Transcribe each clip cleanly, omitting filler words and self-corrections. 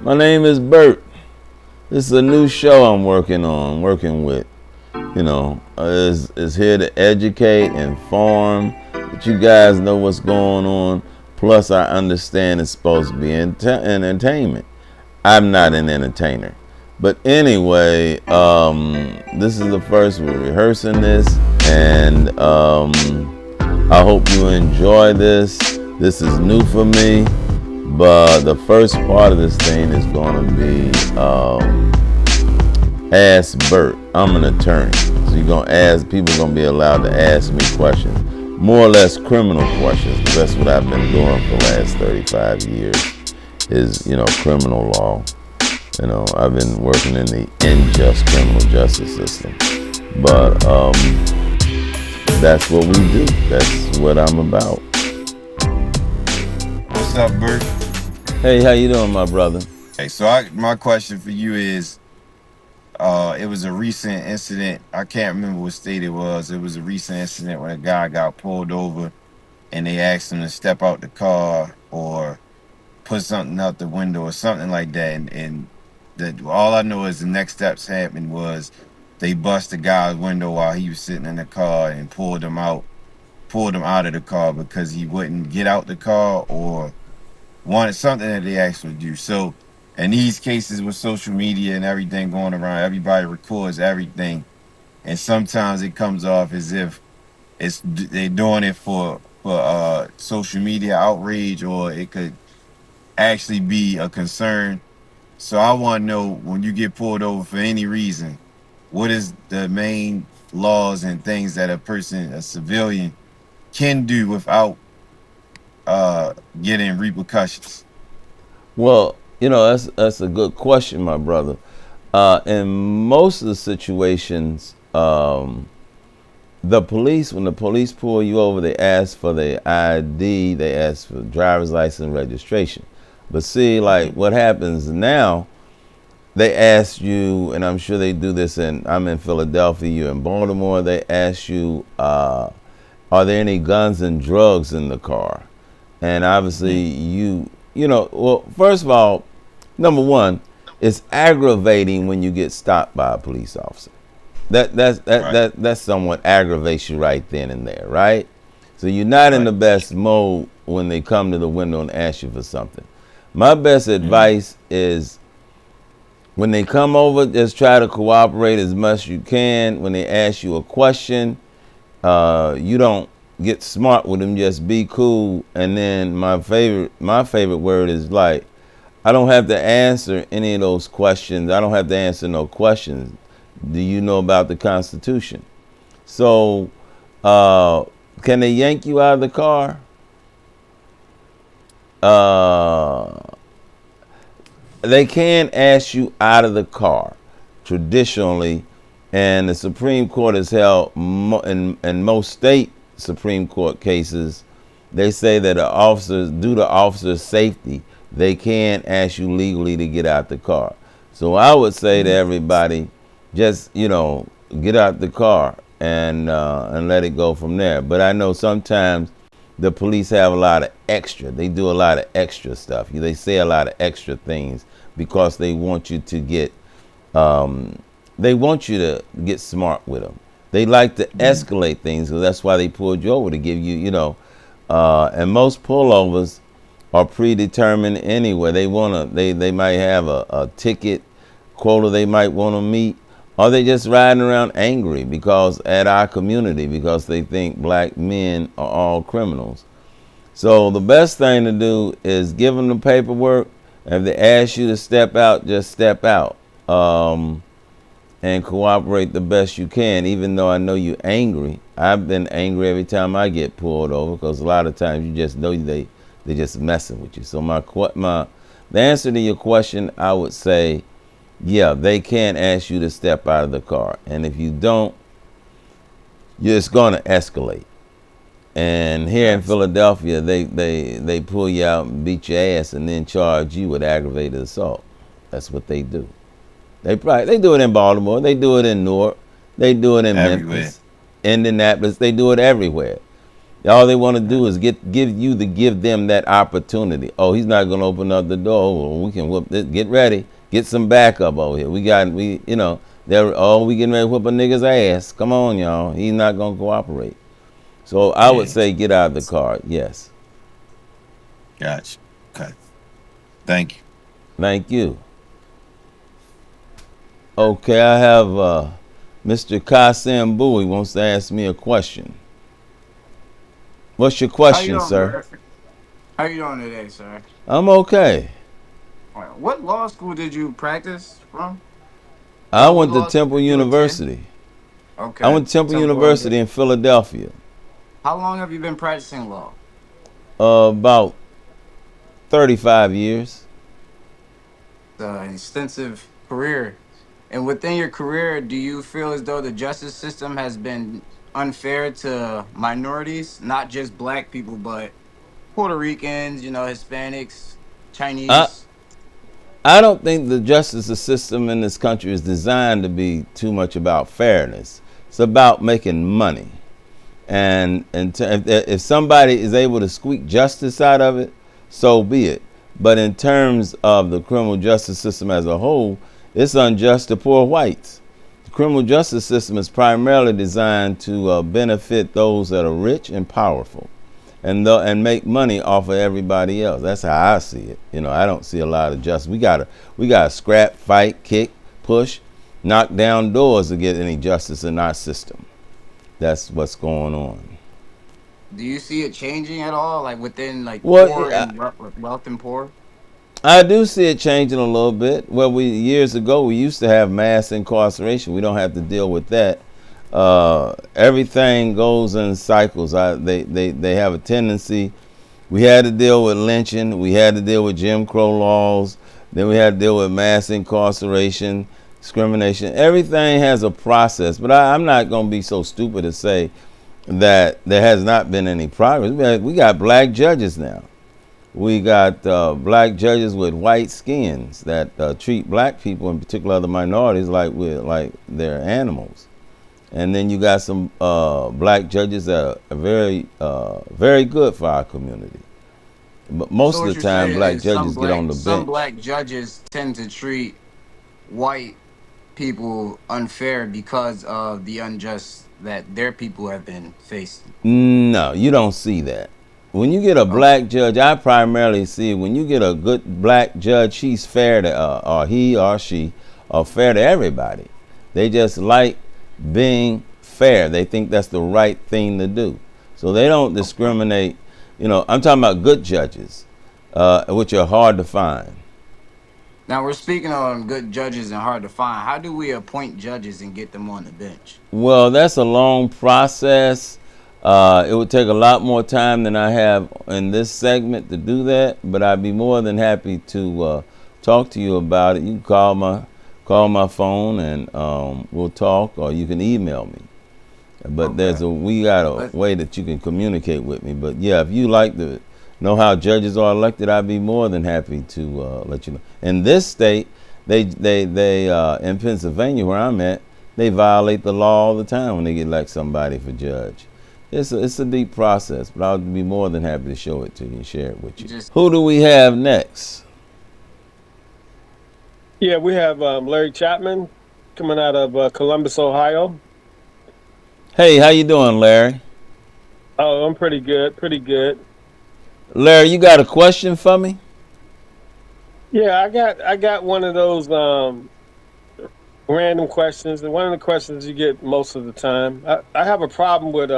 My name is Bert. This is a new show I'm working with. Is here to educate, inform, that you guys know what's going on. Plus, I understand it's supposed to be entertainment. I'm not an entertainer. But anyway, this is the first we're rehearsing this, and I hope you enjoy this. This is new for me, but the first part of this thing is going to be Ask Bert. I'm an attorney, so you're gonna ask. People are gonna be allowed to ask me questions, more or less criminal questions, because that's what I've been doing for the last 35 years. Is criminal law. I've been working in the unjust criminal justice system, but that's what we do. That's what I'm about. What's up, Bert? Hey, how you doing, my brother? Hey, so my question for you is, it was a recent incident. I can't remember what state it was. It was a recent incident when a guy got pulled over, and they asked him to step out the car or put something out the window or something like that. And all I know is the next steps happened was they bust the guy's window while he was sitting in the car and pulled him out of the car because he wouldn't get out the car or wanted something that they asked him to do. So in these cases with social media and everything going around, everybody records everything, and sometimes it comes off as if they're doing it for social media outrage, or it could actually be a concern. So I want to know, when you get pulled over for any reason, what is the main laws and things that a civilian, can do without getting repercussions? Well, that's a good question, my brother. In most of the situations, the police, when the police pull you over, they ask for the ID, they ask for driver's license registration. But see, like what happens now, they ask you, and I'm sure they do this I'm in Philadelphia, you're in Baltimore, they ask you, are there any guns and drugs in the car? And obviously well, first of all, number one, it's aggravating when you get stopped by a police officer. That somewhat aggravates you right then and there, right? So you're not in the best mode when they come to the window and ask you for something. My best advice is, when they come over, just try to cooperate as much as you can. When they ask you a question, you don't get smart with them, just be cool. And then my favorite word is, like, I don't have to answer any of those questions. I don't have to answer no questions. Do you know about the Constitution? So can they yank you out of the car? They can ask you out of the car traditionally, and the Supreme Court has held in most state Supreme Court cases, they say that due to officers' safety, they can ask you legally to get out the car. So I would say to everybody, just get out the car and let it go from there. But I know sometimes the police have a lot of extra. They do a lot of extra stuff. They say a lot of extra things because they want you to get smart with them. They like to escalate things, so that's why they pulled you over, to give you, and most pullovers are predetermined anyway. They might have a ticket quota they might want to meet, or they just riding around angry because at our community, because they think black men are all criminals. So the best thing to do is give them the paperwork. If they ask you to step out, just step out. And cooperate the best you can, even though I know you're angry. I've been angry every time I get pulled over, because a lot of times you just know they just messing with you. So the answer to your question, I would say, yeah, they can ask you to step out of the car, and if you don't, it's going to escalate. And here in Philadelphia, they pull you out and beat your ass, and then charge you with aggravated assault. That's what they do. They do it in Baltimore. They do it in Newark. They do it in Everywhere. Memphis, Indianapolis. They do it everywhere. All they want to do is give them that opportunity. Oh, he's not going to open up the door. Oh, we can whoop this. Get ready. Get some backup over here. We getting ready to whoop a nigga's ass. Come on, y'all. He's not going to cooperate. So I would say get out of the car. Yes. Gotcha. Okay. Thank you. Thank you. Okay, I have Mr. Kasim Bowie wants to ask me a question. What's your question, sir? Bert? How you doing today, sir? I'm okay. What law school did you practice from? I What went to law school Temple did you attend? University. I Okay, went to Temple Temple University University. in Philadelphia. How long have you been practicing law? About 35 years. An extensive career. And within your career, do you feel as though the justice system has been unfair to minorities, not just black people, but Puerto Ricans, Hispanics, I Chinese? I don't think the justice system in this country is designed to be too much about fairness. It's about making money. If somebody is able to squeak justice out of it, so be it. But in terms of the criminal justice system as a whole, it's unjust to poor whites. The criminal justice system is primarily designed to benefit those that are rich and powerful, and make money off of everybody else. That's how I see it. I don't see a lot of justice. We gotta scrap, fight, kick, push, knock down doors to get any justice in our system. That's what's going on. Do you see it changing at all, like within Well, poor and wealth and poor? I do see it changing a little bit. Well, years ago we used to have mass incarceration. We don't have to deal with that. Everything goes in cycles. They have a tendency. We had to deal with lynching. We had to deal with Jim Crow laws. Then we had to deal with mass incarceration, discrimination. Everything has a process. But I'm not going to be so stupid to say that there has not been any progress. We got black judges now. We got black judges with white skins that treat black people, in particular other minorities, like they're animals. And then you got some black judges that are very good for our community. But most So of what the you're time, saying black is judges get on the some bench. black judges tend to treat white people unfair because of the unjust that their people have been facing. No, you don't see that. When you get a Okay. black judge, I primarily see when you get a good black judge, he's fair to, or he or she, are fair to everybody. They just like being fair. They think that's the right thing to do. So they don't discriminate. I'm talking about good judges, which are hard to find. Now we're speaking on good judges and hard to find. How do we appoint judges and get them on the bench? Well, that's a long process. It would take a lot more time than I have in this segment to do that, but I'd be more than happy to talk to you about it. You can call my phone and we'll talk, or you can email me. But Okay. we got a But way that you can communicate with me. But yeah, if you like to know how judges are elected, I'd be more than happy to let you know. In this state, they in Pennsylvania where I'm at, they violate the law all the time when they elect somebody for judge. It's a deep process, but I'll be more than happy to show it to you and share it with you. just Who do we have next? Yeah, we have Larry Chapman coming out of Columbus, Ohio. Hey, how you doing, Larry? Oh, I'm pretty good, pretty good. Larry, you got a question for me? Yeah, I got one of those random questions, and one of the questions you get most of the time. I have a problem with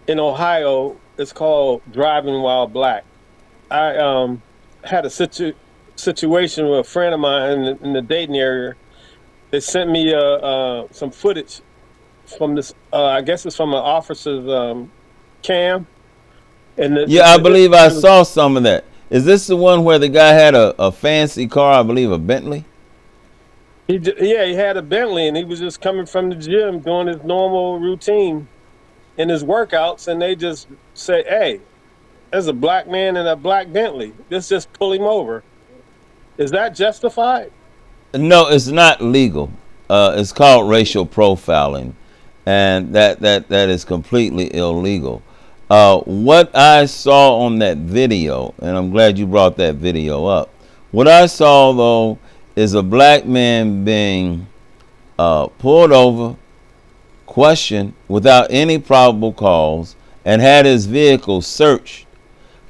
in Ohio. It's called driving while black. I had a situation with a friend of mine in the Dayton area. They sent me some footage from this. I guess it's from an officer's cam, and Yeah, I the believe I issue. saw some of that. Is this the one where the guy had a fancy car, I believe a Bentley? Yeah, he had a Bentley, and he was just coming from the gym doing his normal routine in his workouts, and they just say, "Hey, there's a black man in a black Bentley. Let's just pull him over." Is that justified? No, it's not legal. It's called racial profiling, and that is completely illegal. What I saw on that video, and I'm glad you brought that video up. What I saw though is a black man being pulled over, questioned without any probable cause, and had his vehicle searched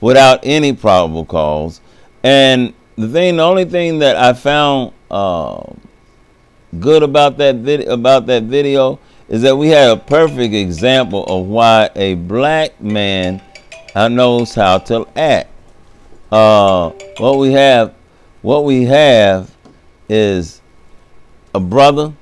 without any probable cause. And the only thing that I found good about that video is that we had a perfect example of why a black man knows how to act. What we have is a brother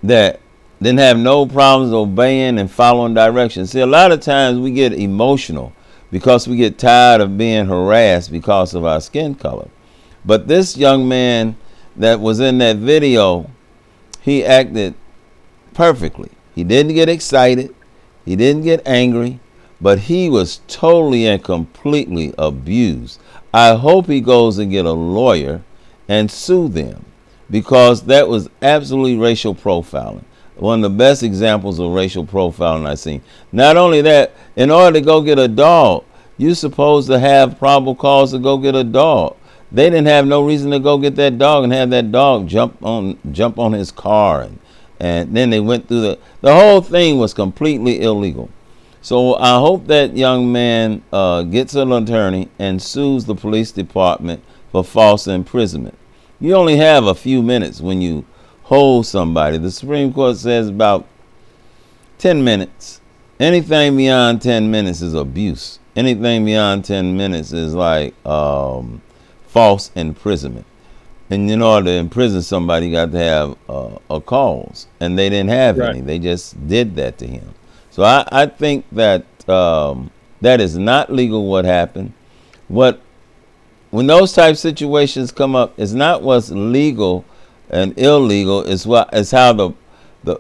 that didn't have no problems obeying and following directions. See, a lot of times we get emotional because we get tired of being harassed because of our skin color. But this young man that was in that video, he acted perfectly. He didn't get excited. He didn't get angry, but he was totally and completely abused. I hope he goes and get a lawyer and sue them, because that was absolutely racial profiling. One of the best examples of racial profiling I've seen. Not only that, in order to go get a dog, you're supposed to have probable cause to go get a dog. They didn't have no reason to go get that dog and have that dog jump on his car, and then they went through the whole thing was completely illegal. So I hope that young man gets an attorney and sues the police department for false imprisonment. You only have a few minutes when you hold somebody. The Supreme Court says about 10 minutes. Anything beyond 10 minutes is abuse. Anything beyond 10 minutes is like false imprisonment. And in order to imprison somebody, you got to have a cause. And they didn't have any. They just did that to him. So I think that that is not legal what happened. When those type situations come up, it's not what's legal and illegal. It's how the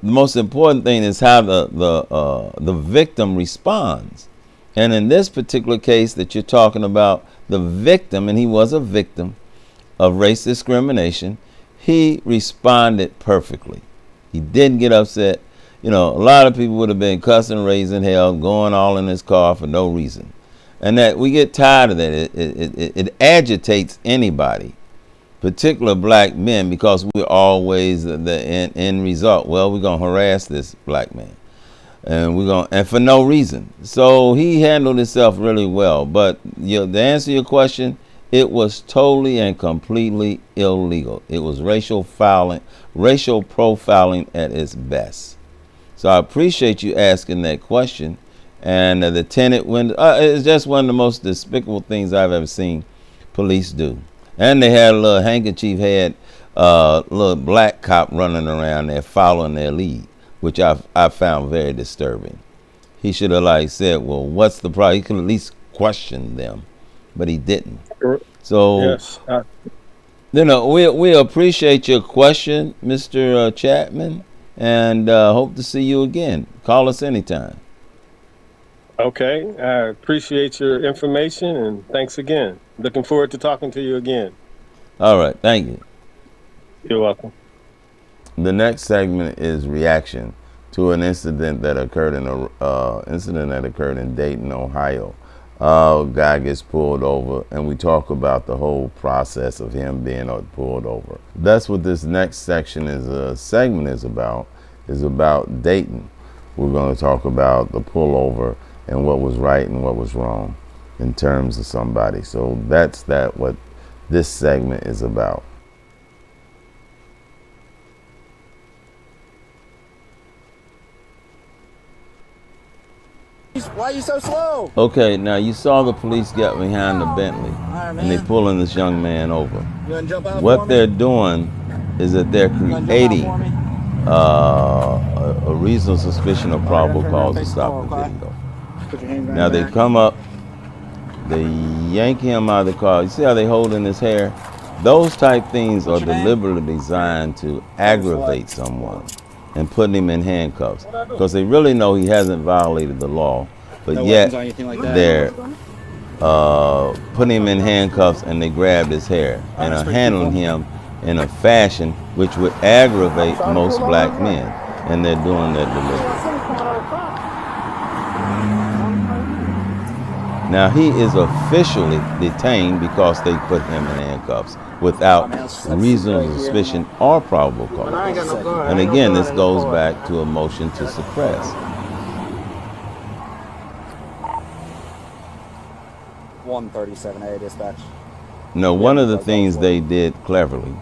most important thing is how the victim responds. And in this particular case that you're talking about, the victim, and he was a victim of race discrimination, he responded perfectly. He didn't get upset. You know, a lot of people would have been cussing, raising hell, going all in his car for no reason. And that we get tired of that. It agitates anybody, particularly black men, because we're always the end result. Well, we're going to harass this black man. And for no reason. So he handled himself really well. But to answer your question, it was totally and completely illegal. It was racial profiling at its best. So I appreciate you asking that question. And the tenant window is just one of the most despicable things I've ever seen police do. And they had a little handkerchief head, little black cop running around there following their lead, which I found very disturbing. He should have said, well, what's the problem? He could at least question them, but he didn't. So, yes. We appreciate your question, Mr. Chapman, and hope to see you again. Call us anytime. Okay. I appreciate your information, and thanks again. Looking forward to talking to you again. All right. Thank you. You're welcome. The next segment is reaction to an incident that occurred in Dayton, Ohio. A guy gets pulled over, and we talk about the whole process of him being pulled over. That's what this next segment is about Dayton. We're going to talk about the pullover and what was right and what was wrong in terms of somebody. So that's what this segment is about. Why are you so slow? Okay, now you saw the police get behind the Bentley, and they pulling this young man over. What they're doing is that they're creating a reasonable suspicion of probable cause to stop the vehicle. Now they come up, they yank him out of the car. You see how they holding his hair? Those type things are deliberately designed to aggravate someone and putting him in handcuffs, because they really know he hasn't violated the law, but yet they're putting him in handcuffs, and they grabbed his hair and are handling him in a fashion which would aggravate most black men, and they're doing that deliberately. Now he is officially detained because they put him in handcuffs without reasonable suspicion or probable cause. And again, this goes back to a motion to suppress. 137A dispatch. No, one of the things they did cleverly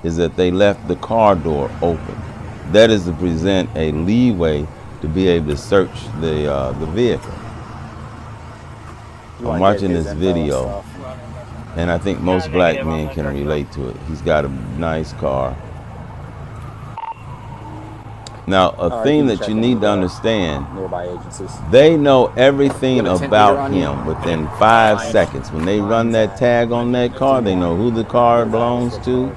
is that they left the car door open. That is to present a leeway to be able to search the vehicle. I'm watching this video, and I think most black men can relate to it. He's got a nice car. Now, a thing that you need to understand, Nearby agencies. they know everything about him within 5 seconds. When they run that tag on that car, they know who the car belongs to,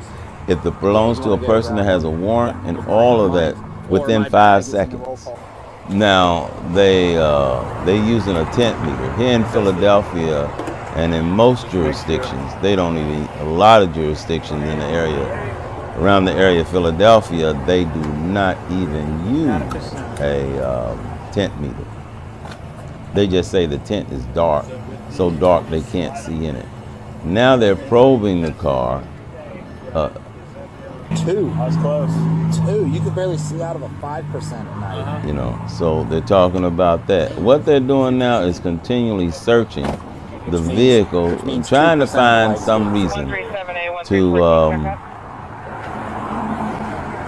if it belongs to a person that has a warrant, and all of that within 5 seconds. Now, they using a tent meter. Here in Philadelphia and in most jurisdictions, they don't even, a lot of jurisdictions in the area, around the area of Philadelphia, they do not even use a tent meter. They just say the tent is dark, so dark they can't see in it. Now they're probing the car. 2. I was close. 2. You could barely see out of a 5% at night. You know, so they're talking about that. What they're doing now is continually searching the vehicle, trying to find some reason to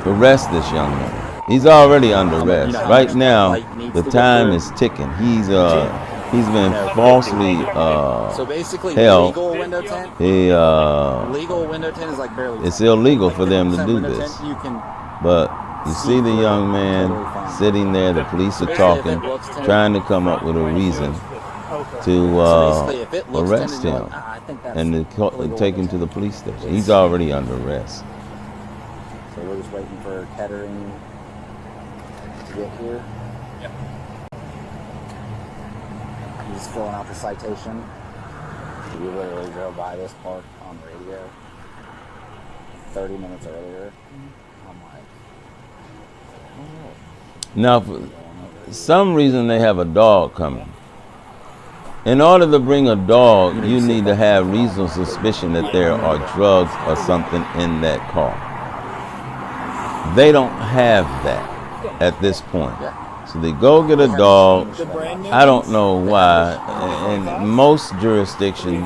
arrest this young man. He's already under arrest. Right now, the time is ticking. He's been falsely so basically, held. legal window tint. Legal window tint is like barely. It's illegal for them to do this. But you see the young man sitting there. The police are talking, trying to come up with a reason to arrest him and to take him to the police station. He's already under arrest. So we're just waiting for Kettering to get here. Yep. He's filling out the citation. We literally drove by this park on radio 30 minutes earlier. I'm like, oh. Now, for some reason, they have a dog coming. In order to bring a dog, you need to have reasonable suspicion that there are drugs or something in that car. They don't have that at this point. So they go get a dog. I don't know why. In most jurisdictions,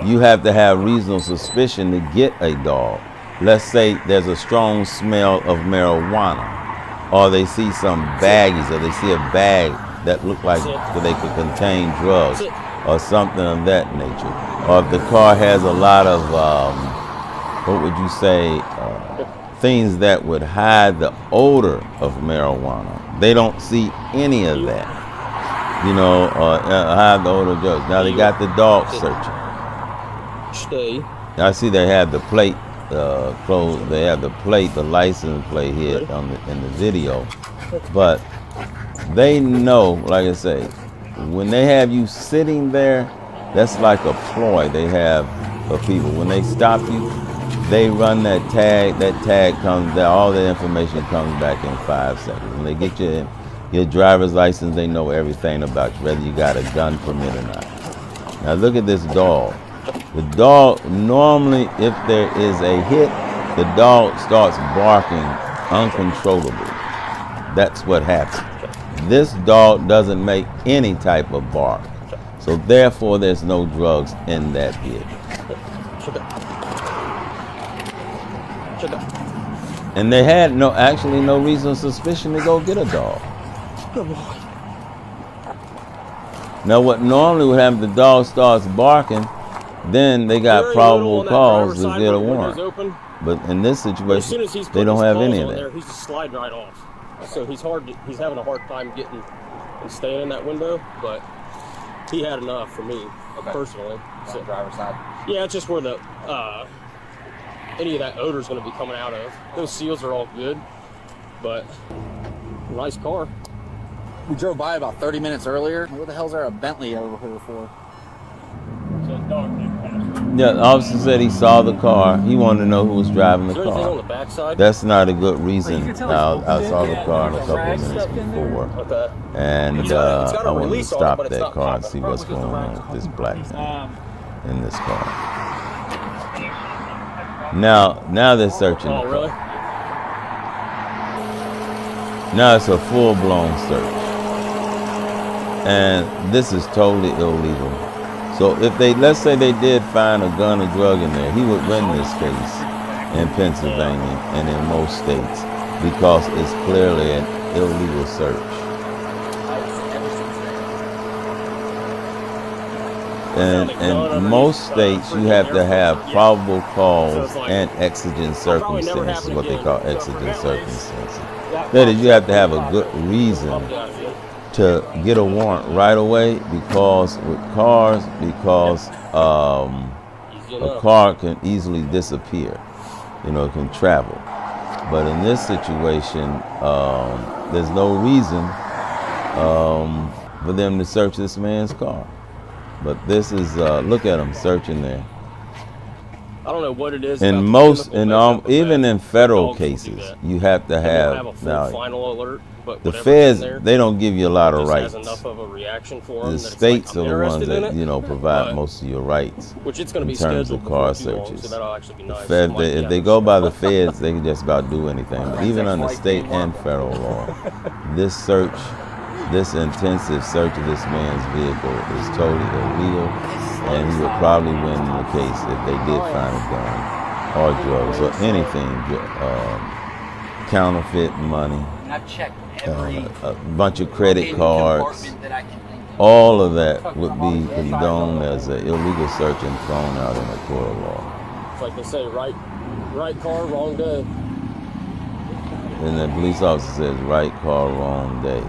you have to have reasonable suspicion to get a dog. Let's say there's a strong smell of marijuana, or they see some baggies, or they see a bag that look like that they could contain drugs, or something of that nature. Or if the car has a lot of, what would you say, things that would hide the odor of marijuana. They don't see any of that, you know, hide the odor of drugs. Now they got the dog searching. I see they have the plate closed. They have the plate, the license plate here in the video, but they know, like I say, when they have you sitting there, that's like a ploy they have for people. When they stop you, they run that tag comes down, all the information comes back in 5 seconds. When they get your driver's license, they know everything about you, whether you got a gun permit or not. Now look at this dog. The dog, normally if there is a hit, the dog starts barking uncontrollably. That's what happens. This dog doesn't make any type of bark. So therefore there's no drugs in that vehicle. And they had no reason or suspicion to go get a dog. Now what normally would happen, the dog starts barking, then they got probable cause to get a warrant. But in this situation, they don't have any of that. He's just sliding right off. So he's having a hard time getting and staying in that window, but he had enough for me, personally. So, driver's side? Yeah, it's just where the any of that odor is going to be coming out of. Those seals are all good, but nice car. We drove by about 30 minutes earlier. What the hell's there a Bentley over here for? So dog did pass. Yeah, the officer said he saw the car. He wanted to know who was driving the Is there anything on the car. backside? That's not a good reason. you can tell I it's saw open. the car a couple Trash of minutes stuff in there. before, Okay. and It's got a I wanted to release on it, stop but it's that not car and popping. see what's going on with this black man in this car. Now they're searching the Oh, car. really? Now it's a full-blown search. And this is totally illegal. So if let's say they did find a gun or drug in there, he would win this case in Pennsylvania and in most states because it's clearly an illegal search. And in most states, you have to have probable cause and exigent circumstances, what they call exigent circumstances. That is, you have to have a good reason to get a warrant right away because with cars, a car can easily disappear. You know, it can travel. But in this situation, there's no reason for them to search this man's car. But this is, look at them searching there. I don't know what it is. In most, even in federal cases, you have to have, a full now, final alert, but the whatever's in feds, there they don't give you a lot of just rights. has enough of a reaction for them The that it's states like, I'm are the ones interested in that, it, you know, provide but- most of your rights which it's going to in be terms scheduled of car before too long, searches. so that'll actually be nice. If they go by the feds, they can just about do anything. But even under state and federal law, this intensive search of this man's vehicle is totally illegal, and he would probably win the case if they did find a gun or drugs or anything, counterfeit money, a bunch of credit cards. All of that would be condoned as an illegal search and thrown out in a court of law. It's like they say, right car, wrong day. And the police officer says, right car, wrong day.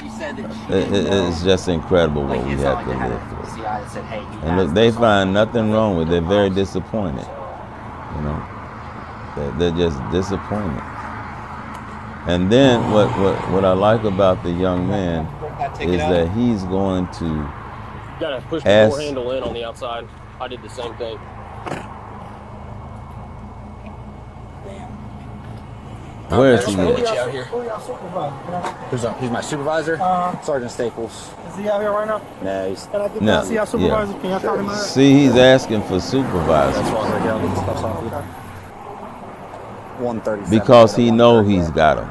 She said that It's just incredible what we have to live through. And look, they find nothing wrong with it. They're very disappointed. You know, they're just disappointed. And then what I like about the young man is that he's going to You gotta push the ask. door handle in on the outside. I did the same thing. Where is he Who at? y'all out here? Who y'all supervisor? He's my supervisor, Sergeant Staples. Is he out here right now? No, he's Can I get No, down see y'all supervisor? Can y'all talk to him? See, he's asking for supervisors that's why I'll get the stuff off you. 137. because he know he's got them.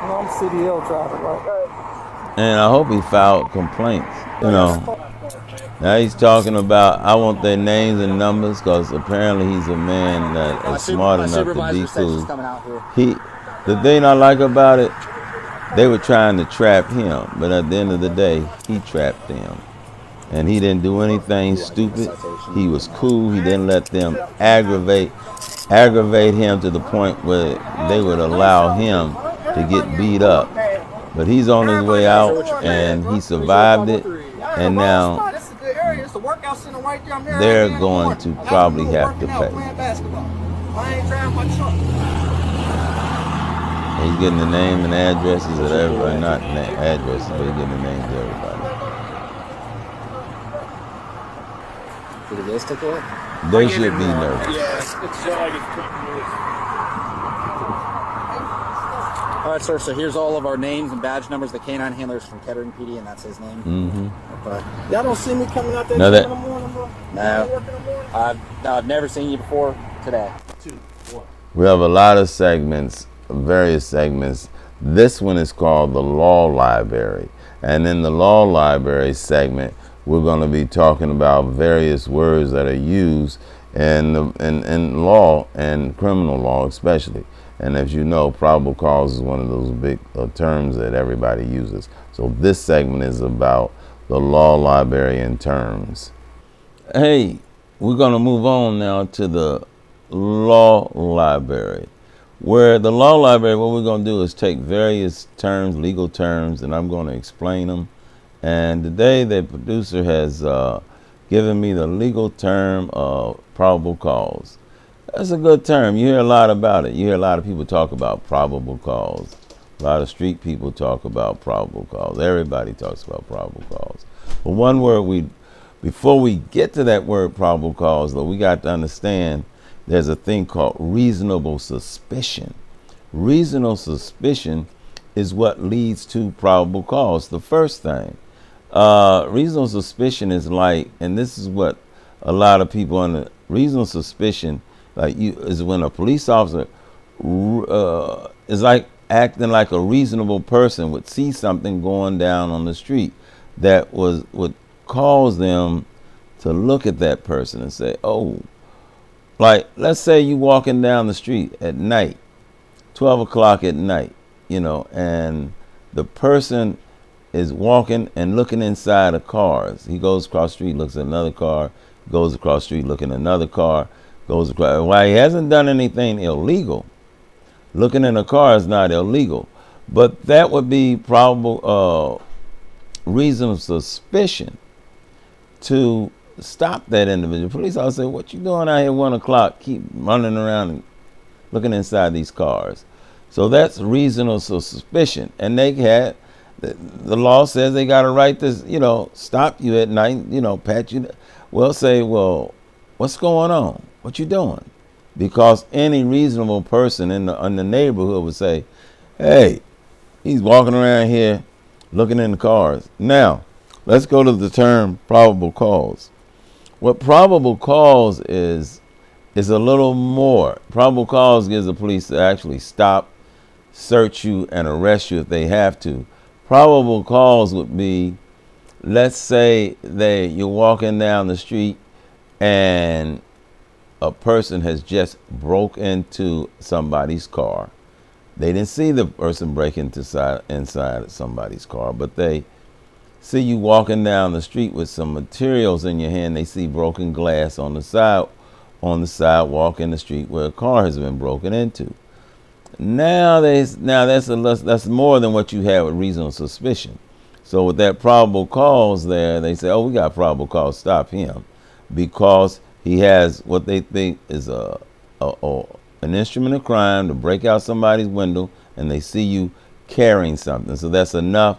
No, I'm CDL driver, right? And I hope he filed complaints. You know, now he's talking about, I want their names and numbers because apparently he's a man that is smart enough to be cool. The thing I like about it, they were trying to trap him, but at the end of the day, he trapped them. And he didn't do anything stupid. He was cool. He didn't let them aggravate him to the point where they would allow him to get beat up. But he's on his way out, and he survived it. And now they're going to probably have to pay. He's getting the name and addresses of everybody, not addresses, but he's getting the names of everybody. Did he get stick to it? They should be nervous. Yeah, it's like it's pretty loose. All right, sir. So here's all of our names and badge numbers. The canine handlers from Kettering PD, and that's his name. Mm-hmm. Okay. Y'all don't see me coming out there No, in the morning, bro? No, I've never seen you before today. We have a lot of segments, various segments. This one is called the Law Library. And in the Law Library segment, we're going to be talking about various words that are used in law and criminal law especially. And as you know, probable cause is one of those big terms that everybody uses. So this segment is about the law library and terms. Hey, we're going to move on now to the law library. Where the law library, what we're going to do is take various terms, legal terms, and I'm going to explain them. And today the producer has given me the legal term of probable cause. That's a good term. You hear a lot about it. You hear a lot of people talk about probable cause. A lot of street people talk about probable cause. Everybody talks about probable cause. But one word we Before we get to that word probable cause, though, we got to understand there's a thing called reasonable suspicion. Reasonable suspicion is what leads to probable cause. The first thing, reasonable suspicion is like, and this is what a lot of people under reasonable suspicion, is when a police officer is like acting like a reasonable person would see something going down on the street that would cause them to look at that person and say, oh, like let's say you walking down the street at night, 12 o'clock at night, and the person is walking and looking inside of cars. He goes across the street, looks at another car, goes across the street, looking at another car, goes across. While he hasn't done anything illegal, looking in a car is not illegal, but that would be probable reason of suspicion to stop that individual. Police officer say, what you doing out here 1 o'clock? Keep running around and looking inside these cars. So that's reasonable suspicion. And they had, the law says they got a right to, stop you at night, pat you. Well, say, well, what's going on? What you doing? Because any reasonable person in the neighborhood would say, hey, he's walking around here looking in the cars. Now, let's go to the term probable cause. What probable cause is a little more. Probable cause gives the police to actually stop, search you, and arrest you if they have to. Probable cause would be, let's say you're walking down the street and a person has just broke into somebody's car. They didn't see the person break inside of somebody's car, but they see you walking down the street with some materials in your hand. They see broken glass on the sidewalk in the street where a car has been broken into. Now that's more than what you have with reasonable suspicion. So with that probable cause there, they say, oh, we got probable cause, stop him, because he has what they think is an instrument of crime to break out somebody's window, and they see you carrying something. So that's enough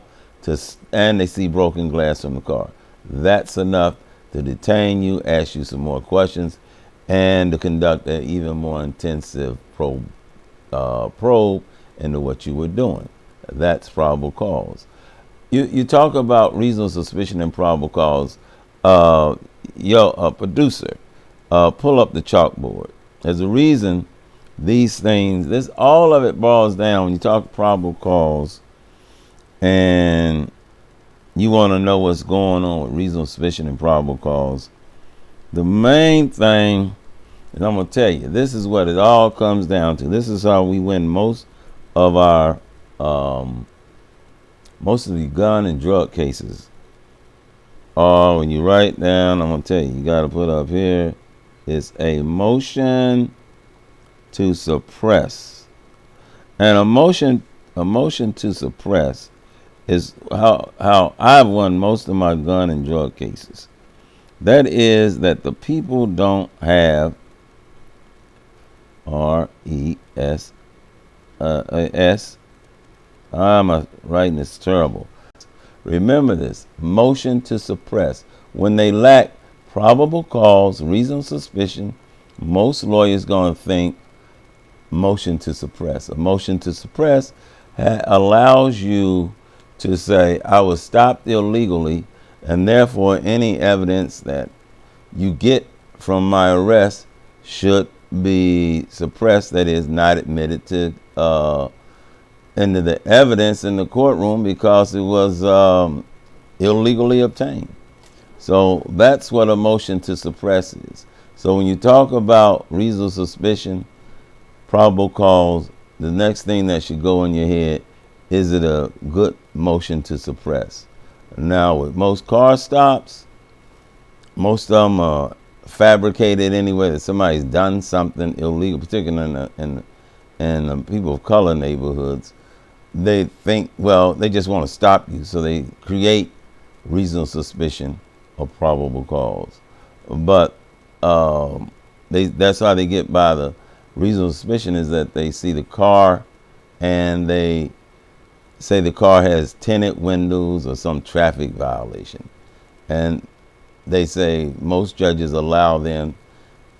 and they see broken glass from the car. That's enough to detain you, ask you some more questions, and to conduct an even more intensive probe into what you were doing. That's probable cause. You talk about reasonable suspicion and probable cause. Producer, pull up the chalkboard. There's a reason these things, all of it boils down when you talk probable cause and you want to know what's going on with reasonable suspicion and probable cause. The main thing, and I'm going to tell you, this is what it all comes down to. This is how we win most of the gun and drug cases. When you write down, I'm going to tell you, you got to put up here, it's a motion to suppress. And a motion to suppress is how I've won most of my gun and drug cases. That is that the people don't have R-E-S writing is terrible. Remember this, motion to suppress. When they lack probable cause, reasonable suspicion, most lawyers going to think motion to suppress. A motion to suppress allows you to say, I was stopped illegally, and therefore any evidence that you get from my arrest should be suppressed, that is not admitted to into the evidence in the courtroom because it was illegally obtained. So that's what a motion to suppress is. So when you talk about reasonable suspicion, probable cause, the next thing that should go in your head, is it a good motion to suppress? Now with most car stops, most of them are fabricated anyway, that somebody's done something illegal, particularly in the people of color neighborhoods. They think, well, they just want to stop you, so they create reasonable suspicion or probable cause. But that's how they get by the reasonable suspicion, is that they see the car and they say the car has tinted windows or some traffic violation. And they say most judges allow them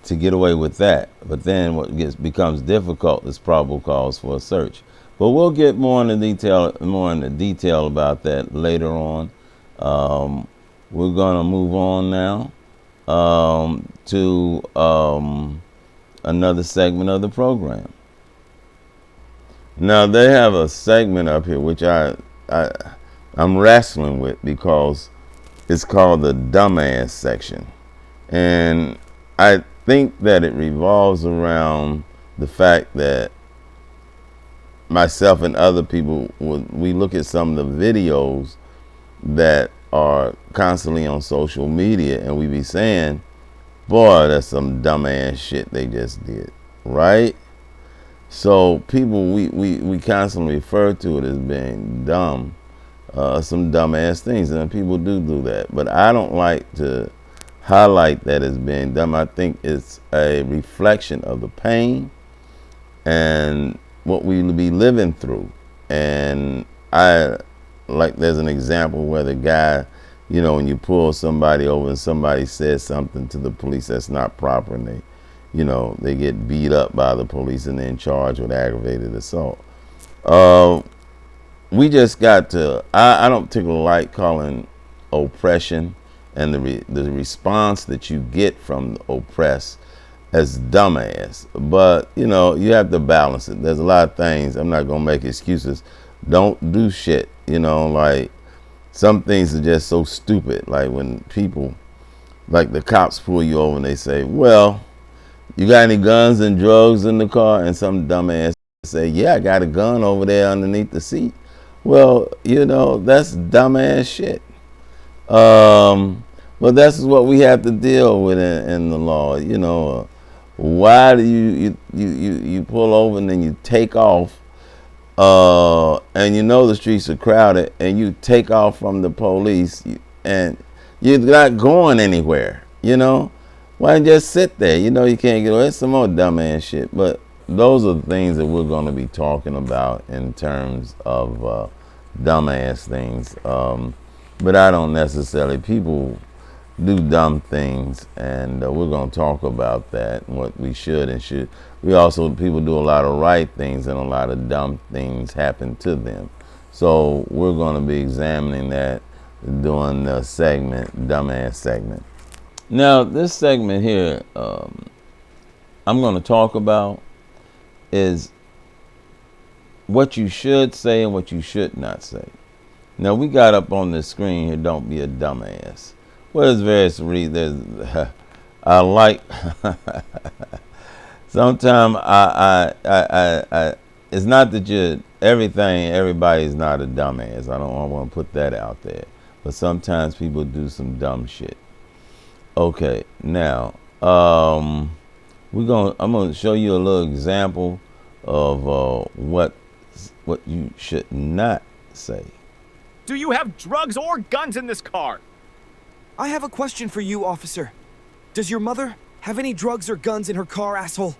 to get away with that. But then what becomes difficult is probable cause for a search. But we'll get more into detail about that later on. We're gonna move on now to another segment of the program. Now they have a segment up here which I'm wrestling with because it's called the dumbass section, and I think that it revolves around the fact that myself and other people, we look at some of the videos that are constantly on social media and we be saying, boy, that's some dumbass shit they just did, right? So people, we constantly refer to it as being dumb, some dumbass things, and people do that. But I don't like to highlight that as being dumb. I think it's a reflection of the pain and what we will be living through. And there's an example where the guy, when you pull somebody over and somebody says something to the police that's not proper, and they get beat up by the police and then charged with aggravated assault. We just got to, I don't particularly like calling oppression and the response that you get from the oppressed as dumbass. But, you have to balance it. There's a lot of things. I'm not going to make excuses. Don't do shit. Like some things are just so stupid. Like when people, like the cops pull you over and they say, well, you got any guns and drugs in the car? And some dumbass say, yeah, I got a gun over there underneath the seat. Well, that's dumbass shit. But that's what we have to deal with in the law. Why do you pull over and then you take off, and the streets are crowded, and you take off from the police, and you're not going anywhere. Why don't you just sit there? You can't get away. It's some more dumbass shit. But those are the things that we're going to be talking about in terms of dumbass things. But I don't necessarily, people do dumb things, and we're going to talk about that and what we should and should. People do a lot of right things and a lot of dumb things happen to them. So we're going to be examining that during the dumbass segment. Now, this segment here I'm going to talk about is what you should say and what you should not say. Now, we got up on the screen here, don't be a dumbass. Well, there's various reasons. I like, sometimes it's not that everybody's not a dumbass. I want to put that out there. But sometimes people do some dumb shit. Okay, now I'm gonna show you a little example of what you should not say. Do you have drugs or guns in this car? I have a question for you, officer. Does your mother have any drugs or guns in her car, asshole?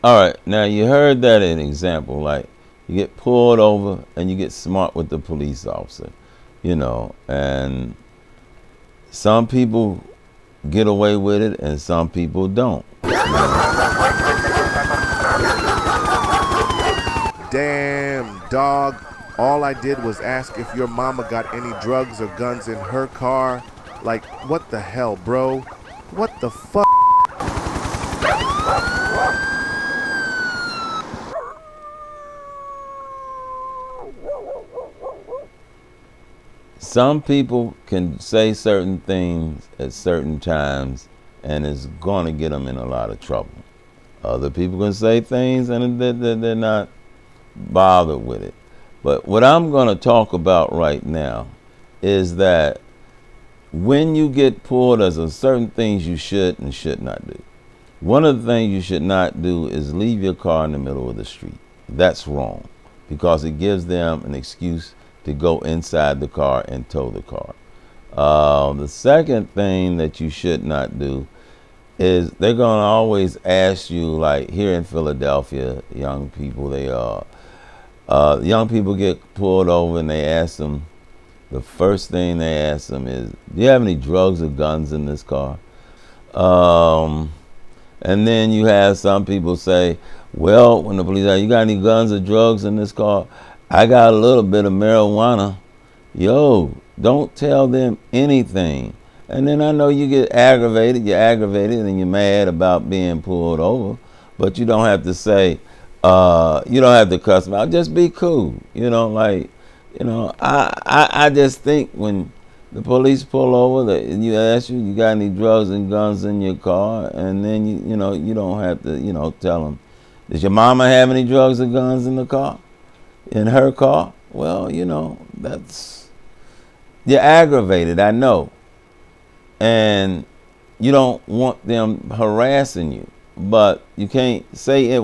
All right, now you heard that in example, like you get pulled over and you get smart with the police officer, and some people get away with it and some people don't. Damn, dog. All I did was ask if your mama got any drugs or guns in her car. Like, what the hell, bro? What the fuck? Some people can say certain things at certain times and it's going to get them in a lot of trouble. Other people can say things and they're not bothered with it. But what I'm going to talk about right now is that when you get pulled, there's certain things you should and should not do. One of the things you should not do is leave your car in the middle of the street. That's wrong because it gives them an excuse to go inside the car and tow the car. The second thing that you should not do is they're going to always ask you, like here in Philadelphia, young people, young people get pulled over and they ask them, the first thing they ask them is, do you have any drugs or guns in this car? And then you have some people say, well, when the police ask, you got any guns or drugs in this car? I got a little bit of marijuana. Yo, don't tell them anything. And then I know you get aggravated, and you're mad about being pulled over, but you don't have to say, you don't have to cuss them out. Just be cool. I just think when the police pull over, you ask you got any drugs and guns in your car, and then you don't have to tell them, does your mama have any drugs or guns in her car? Well, that's, you're aggravated, I know, and you don't want them harassing you, but you can't say it.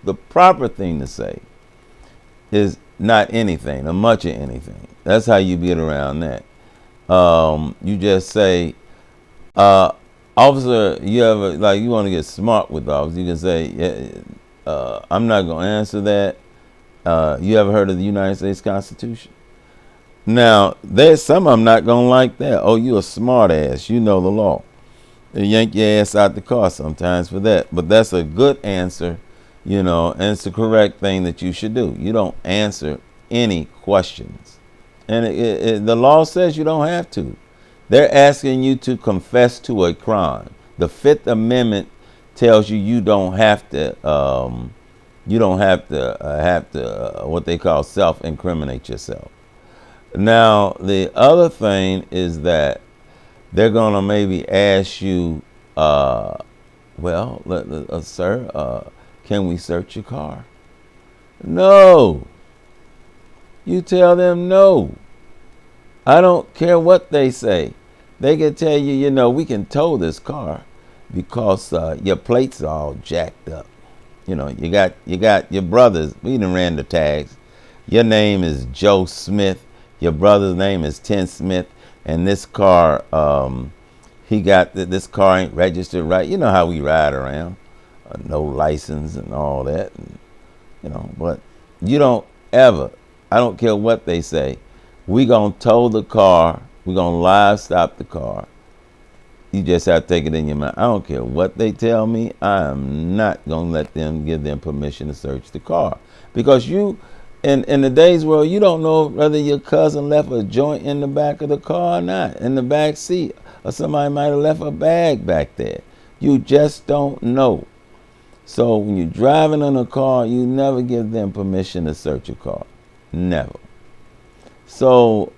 The proper thing to say is not anything or much of anything. That's how you get around that. You just say, officer, you want to get smart with the officer, you can say, I'm not going to answer that. You ever heard of the United States Constitution? Now, there's some of them not going to like that. Oh, you a smart ass, you know the law. They yank your ass out the car sometimes for that. But that's a good answer, and it's the correct thing that you should do. You don't answer any questions. And the law says you don't have to. They're asking you to confess to a crime. The Fifth Amendment tells you don't have to what they call self-incriminate yourself. Now, the other thing is that they're going to maybe ask you, sir, can we search your car? No. You tell them no. I don't care what they say. They can tell you, we can tow this car because your plates are all jacked up. You got your brothers. We done ran the tags. Your name is Joe Smith. Your brother's name is Tim Smith. And this car, this car ain't registered right. You know how we ride around, no license and all that. And, but you don't ever. I don't care what they say. We gonna tow the car. We gonna live stop the car. You just have to take it in your mind. I don't care what they tell me. I am not gonna give them permission to search the car, because in today's world, you don't know whether your cousin left a joint in the back of the car or not, in the back seat, or somebody might have left a bag back there. You just don't know. So when you're driving in a car, you never give them permission to search your car. Never. So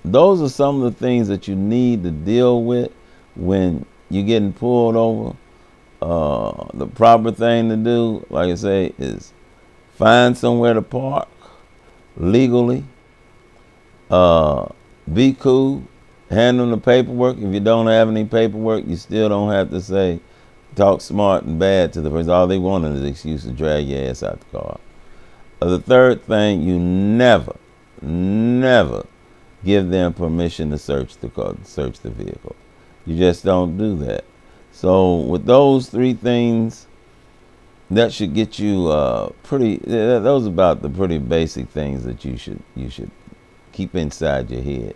those are some of the things that you need to deal with when you're getting pulled over. The proper thing to do, like I say, is find somewhere to park legally. Be cool. Handle the paperwork. If you don't have any paperwork, you still don't have to say, talk smart and bad to the person. All they want is an excuse to drag your ass out the car. The third thing, you never give them permission to search the car, search the vehicle. You just don't do that. So with those three things, that should get you those are about the pretty basic things that you should keep inside your head.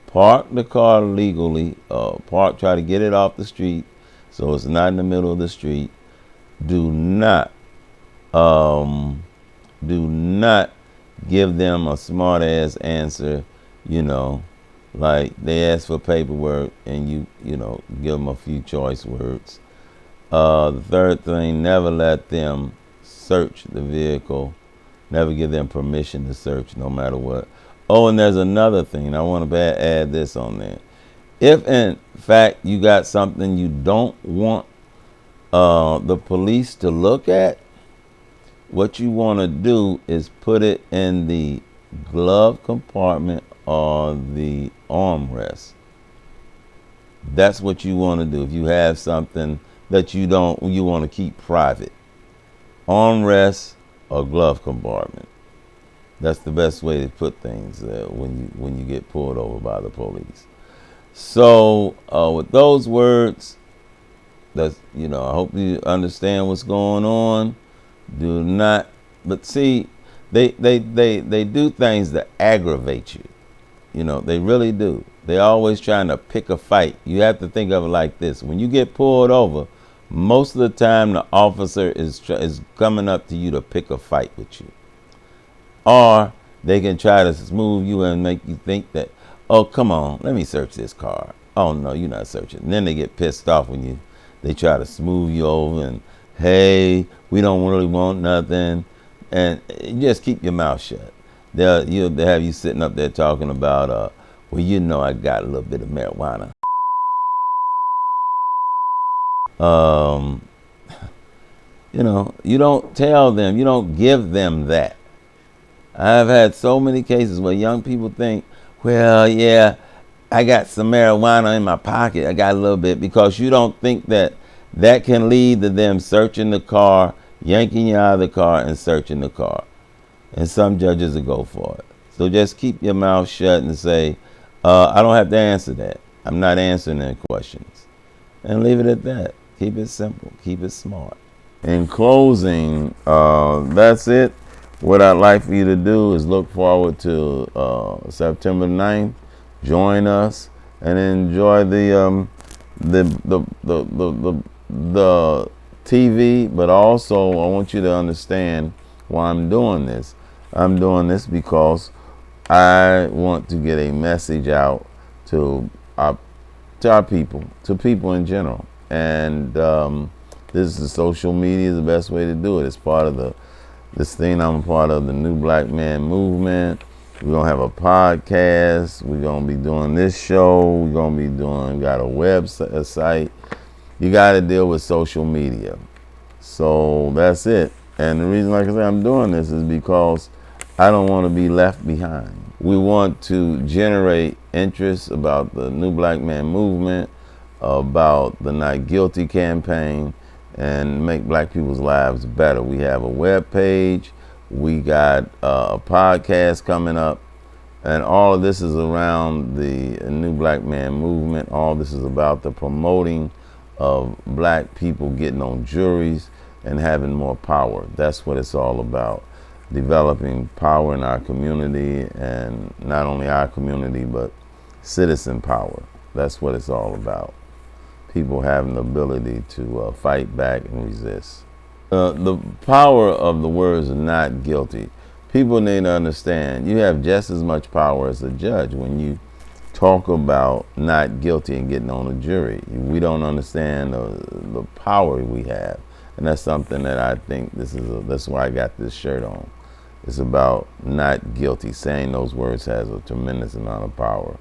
Park the car legally. Try to get it off the street so it's not in the middle of the street. Do not give them a smart ass answer, like they ask for paperwork and you give them a few choice words. The third thing, never let them search the vehicle. Never give them permission to search, no matter what. Oh, and there's another thing. I want to add this on there. If in fact you got something you don't want the police to look at, what you want to do is put it in the glove compartment or the armrest. That's what you want to do. If you have something that you want to keep private, armrest or glove compartment. That's the best way to put things when you get pulled over by the police. So with those words, I hope you understand what's going on. Do not, but see, they do things that aggravate you. You know, they really do. They always trying to pick a fight. You have to think of it like this. When you get pulled over, most of the time the officer is coming up to you to pick a fight with you. Or they can try to smooth you and make you think that, oh, come on, let me search this car. Oh, no, you're not searching. And then they get pissed off when they try to smooth you over and, hey, we don't really want nothing. And you just keep your mouth shut. They'll have you sitting up there talking about, well, you know, I got a little bit of marijuana. You know, you don't tell them, you don't give them that. I've had so many cases where young people think, well, yeah, I got some marijuana in my pocket. I got a little bit, because you don't think that can lead to them searching the car, yanking you out of the car and searching the car. And some judges will go for it. So just keep your mouth shut and say, I don't have to answer that. I'm not answering any questions. And leave it at that. Keep it simple. Keep it smart. In closing, that's it. What I'd like for you to do is look forward to September 9th. Join us and enjoy the TV. But also, I want you to understand why I'm doing this. I'm doing this because I want to get a message out to our people, to people in general. And this is social media is the best way to do it. It's part of this thing. I'm a part of the New Black Man Movement. We're going to have a podcast. We're going to be doing this show. We're going to be got a website. You got to deal with social media. So that's it. And the reason, like I said, I'm doing this is because I don't want to be left behind. We want to generate interest about the New Black Man Movement, about the Not Guilty campaign, and make black people's lives better. We have a web page. We got a podcast coming up. And all of this is around the New Black Man Movement. All this is about the promoting of black people getting on juries and having more power. That's what it's all about. Developing power in our community, and not only our community, but citizen power. That's what it's all about. People having the ability to fight back and resist. The power of the words not guilty. People need to understand you have just as much power as a judge when you talk about not guilty and getting on a jury. We don't understand the power we have. And that's something that I think that's why I got this shirt on. It's about not guilty. Saying those words has a tremendous amount of power.